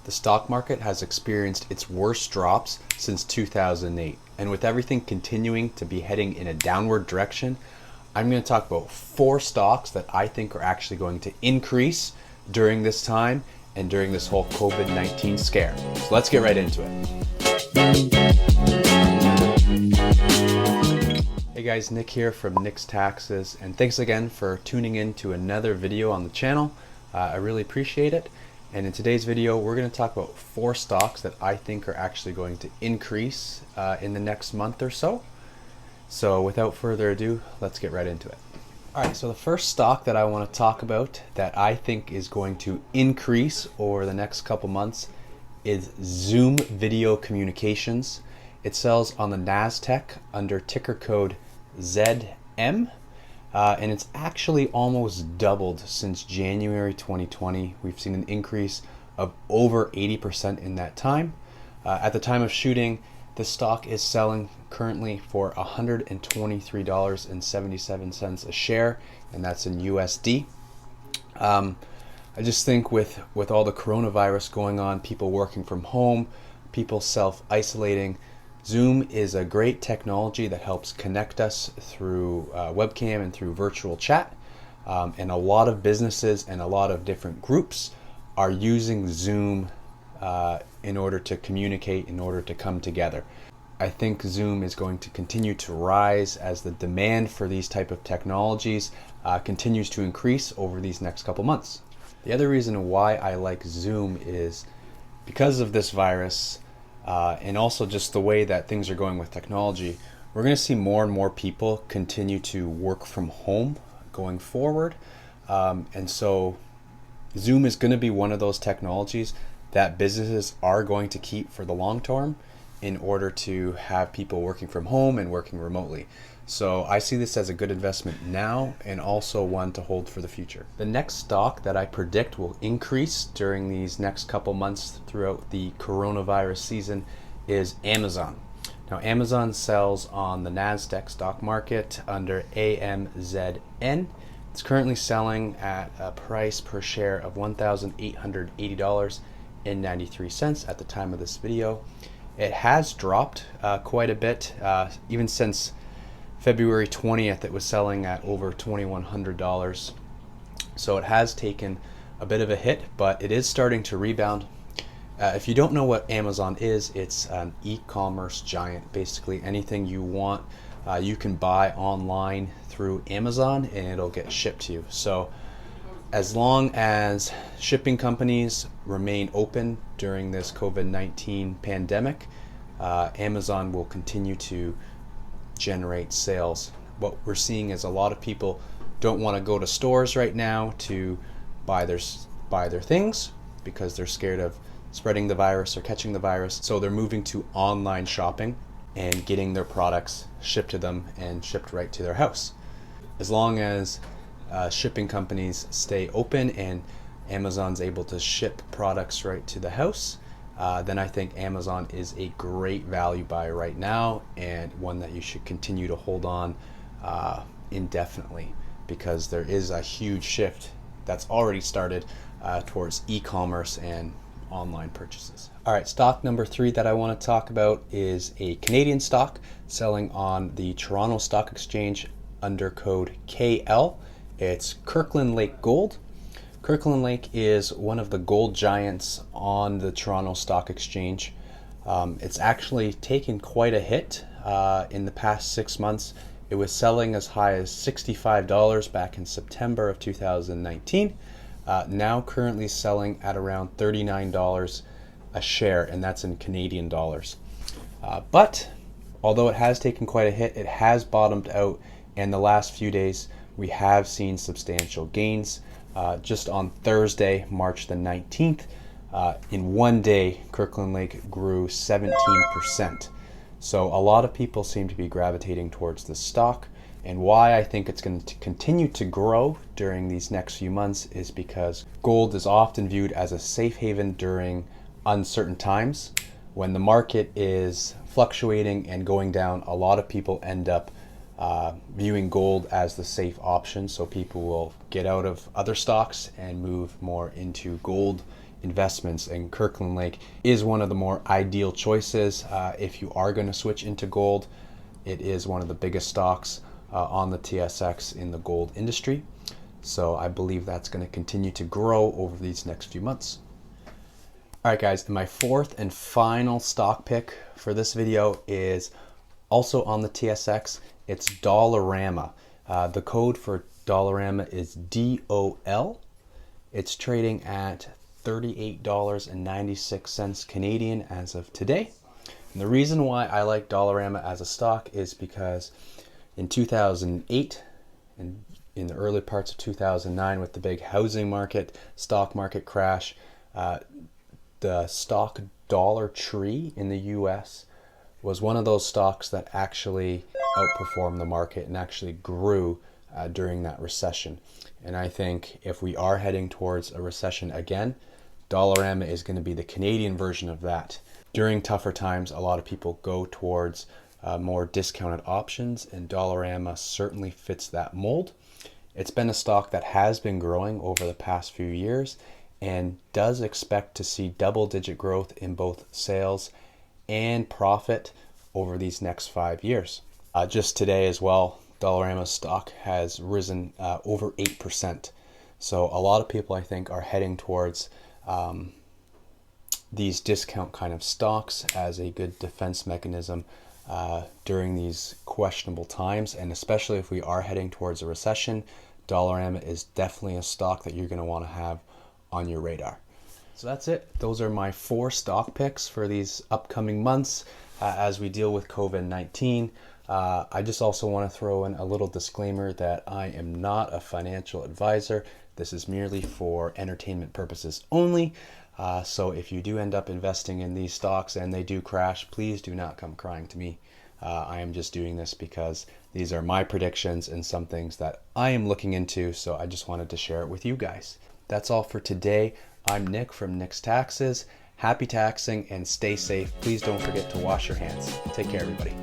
The stock market has experienced its worst drops since 2008, and with everything continuing to be heading in a downward direction, I'm going to talk about 4 stocks that I think are actually going to increase during this time and during this whole COVID-19 scare. So let's get right into it. Hey guys, Nick here from Nick's Taxes, and thanks again for tuning in to another video on the channel. I really appreciate it. And in today's video, we're going to talk about 4 stocks that I think are actually going to increase in the next month or so. So without further ado, let's get right into it. All right, so the first stock that I want to talk about that I think is going to increase over the next couple months is Zoom Video Communications. It sells on the NASDAQ under ticker code ZM. And it's actually almost doubled since January 2020. We've seen an increase of over 80% in that time. At the time of shooting, the stock is selling currently for $123.77 a share, and that's in USD. I just think with all the coronavirus going on, people working from home, people self-isolating, Zoom is a great technology that helps connect us through webcam and through virtual chat. And a lot of businesses and a lot of different groups are using Zoom in order to communicate, in order to come together. I think Zoom is going to continue to rise as the demand for these type of technologies continues to increase over these next couple months. The other reason why I like Zoom is because of this virus, and also just the way that things are going with technology. We're going to see more and more people continue to work from home going forward. And so Zoom is going to be one of those technologies that businesses are going to keep for the long term in order to have people working from home and working remotely. So I see this as a good investment now and also one to hold for the future. The next stock that I predict will increase during these next couple months throughout the coronavirus season is Amazon. Now Amazon sells on the NASDAQ stock market under AMZN. It's currently selling at a price per share of $1,880.93 at the time of this video. It has dropped quite a bit, even since February 20th, it was selling at over $2,100. So it has taken a bit of a hit, but it is starting to rebound. If you don't know what Amazon is, it's an e-commerce giant. Basically anything you want, you can buy online through Amazon and it'll get shipped to you. So as long as shipping companies remain open during this COVID-19 pandemic, Amazon will continue to generate sales. What we're seeing is a lot of people don't want to go to stores right now to buy their things because they're scared of spreading the virus or catching the virus. So they're moving to online shopping and getting their products shipped to them and shipped right to their house. As long as shipping companies stay open and Amazon's able to ship products right to the house, then I think Amazon is a great value buy right now and one that you should continue to hold on indefinitely, because there is a huge shift that's already started towards e-commerce and online purchases. All right, stock number 3 that I want to talk about is a Canadian stock selling on the Toronto Stock Exchange under code KL. It's Kirkland Lake Gold. Kirkland Lake is one of the gold giants on the Toronto Stock Exchange. It's actually taken quite a hit in the past 6 months. It was selling as high as $65 back in September of 2019. Now currently selling at around $39 a share, and that's in Canadian dollars. But although it has taken quite a hit, it has bottomed out, and the last few days we have seen substantial gains. Just on Thursday, March the 19th, in one day, Kirkland Lake grew 17%. So a lot of people seem to be gravitating towards this stock. And why I think it's going to continue to grow during these next few months is because gold is often viewed as a safe haven during uncertain times. When the market is fluctuating and going down, a lot of people end up viewing gold as the safe option. So people will get out of other stocks and move more into gold investments, and Kirkland Lake is one of the more ideal choices if you are going to switch into gold. It is one of the biggest stocks on the TSX in the gold industry. So I believe that's going to continue to grow over these next few months. All right, guys, and my fourth and final stock pick for this video is also on the TSX. It's Dollarama. The code for Dollarama is DOL. It's trading at $38.96 Canadian as of today. And the reason why I like Dollarama as a stock is because in 2008 and in the early parts of 2009, with the big housing market, stock market crash, the stock Dollar Tree in the US was one of those stocks that actually outperformed the market and actually grew during that recession. And I think if we are heading towards a recession again, Dollarama is going to be the Canadian version of that. During tougher times, a lot of people go towards more discounted options, and Dollarama certainly fits that mold. It's been a stock that has been growing over the past few years and does expect to see double-digit growth in both sales and profit over these next 5 years. Just today as well, Dollarama stock has risen over 8%. So a lot of people, I think, are heading towards these discount kind of stocks as a good defense mechanism during these questionable times, and especially if we are heading towards a recession, Dollarama is definitely a stock that you're going to want to have on your radar. So that's it. Those are my 4 stock picks for these upcoming months as we deal with COVID-19. I just also want to throw in a little disclaimer that I am not a financial advisor. This is merely for entertainment purposes only. So if you do end up investing in these stocks and they do crash, please do not come crying to me. I am just doing this because these are my predictions and some things that I am looking into, so I just wanted to share it with you guys. That's all for today. I'm Nick from Nick's Taxes. Happy taxing and stay safe. Please don't forget to wash your hands. Take care, everybody.